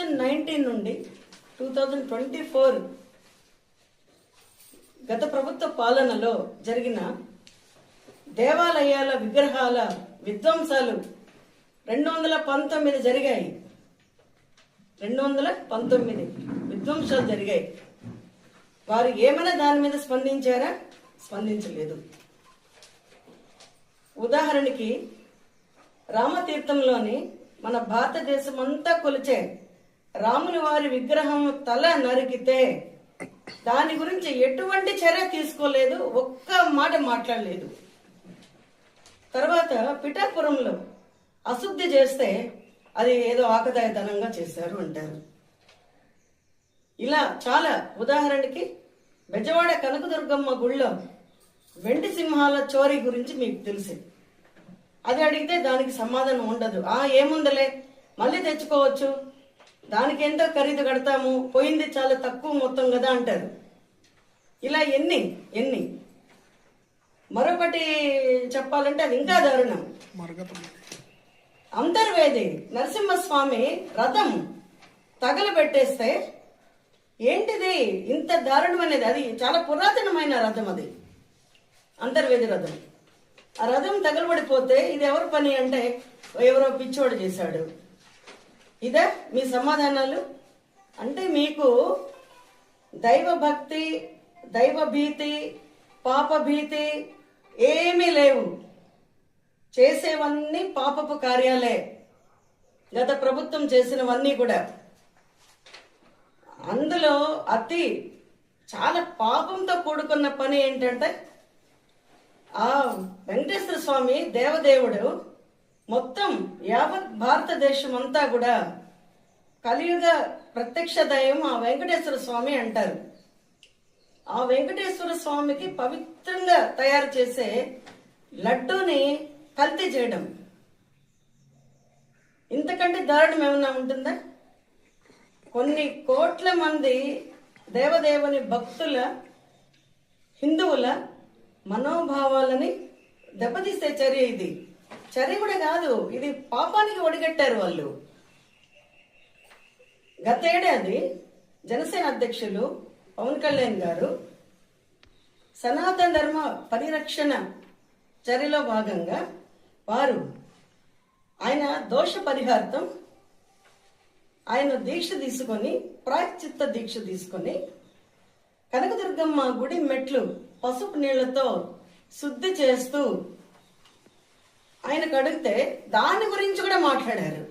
2019 నుండి 2024 గత ప్రభుత్వ పాలనలో జరిగిన దేవాలయాల విగ్రహాల విధ్వంసాలు 219 జరిగాయి. 219 విధ్వంసాలు జరిగాయి. వారు ఏమైనా దాని మీద స్పందించారా? స్పందించలేదు. ఉదాహరణకి రామతీర్థంలోని మన భారతదేశం అంతా కొలిచే రాముని వారి విగ్రహం తల నరికితే దాని గురించి ఎటువంటి చర్య తీసుకోలేదు, ఒక్క మాట మాట్లాడలేదు. తర్వాత పిఠాపురంలో అశుద్ధి చేస్తే అది ఏదో ఆకతాయితనంగా చేశారు అంటారు. ఇలా చాలా, ఉదాహరణకి బెజవాడ కనకదుర్గమ్మ గుళ్ళో వెండి సింహాల చోరీ గురించి మీకు తెలుసు. అది అడిగితే దానికి సమాధానం ఉండదు. ఏముందలే, మళ్ళీ తెచ్చుకోవచ్చు, దానికి ఎంతో ఖరీదు కడతాము, పోయింది చాలా తక్కువ మొత్తం కదా అంటారు. ఇలా ఎన్ని మరొకటి చెప్పాలంటే అది ఇంకా దారుణం. అంతర్వేది నరసింహస్వామి రథం తగలబెట్టేస్తే ఏంటిది ఇంత దారుణమైనది? అది చాలా పురాతనమైన రథం, అది అంతర్వేది రథం. ఆ రథం తగలబడిపోతే ఇది ఎవరి పని అంటే ఎవరో పిచ్చోడు చేశాడు. ఇదే మీ సమాధానాలు? అంటే మీకు దైవభక్తి, దైవభీతి, పాపభీతి ఏమీ లేవు. చేసేవన్నీ పాపపు కార్యాలే, గత ప్రభుత్వం చేసినవన్నీ కూడా. అందులో చాలా పాపంతో కూడుకున్న పని ఏంటంటే ఆ వెంకటేశ్వర స్వామి దేవదేవుడు మొత్తం యావత్ భారతదేశం అంతా కూడా కలియుగ ప్రత్యక్ష దైవం ఆ వెంకటేశ్వర స్వామి అంటారు. ఆ వెంకటేశ్వర స్వామికి పవిత్రంగా తయారు చేసే లడ్డూని కల్తీ చేయడం, ఇంతకంటే దారుణం ఏమన్నా ఉంటుందా? కొన్ని కోట్ల మంది దేవదేవుని భక్తుల, హిందువుల మనోభావాలని దెబ్బతీసే చర్య ఇది. చర్య కూడా కాదు, ఇది పాపానికి ఒడిగట్టారు వాళ్ళు. గతేడాది జనసేన అధ్యక్షులు పవన్ కళ్యాణ్ గారు సనాతన ధర్మ పరిరక్షణ చర్యలో భాగంగా ఆయన దోష పరిహార్థం ఆయన దీక్ష తీసుకొని, ప్రాయశ్చిత్త దీక్ష తీసుకొని కనకదుర్గమ్మ గుడి మెట్లు పసుపు నీళ్లతో శుద్ధి చేస్తూ ఆయనకు అడిగితే దాని గురించి కూడా మాట్లాడారు.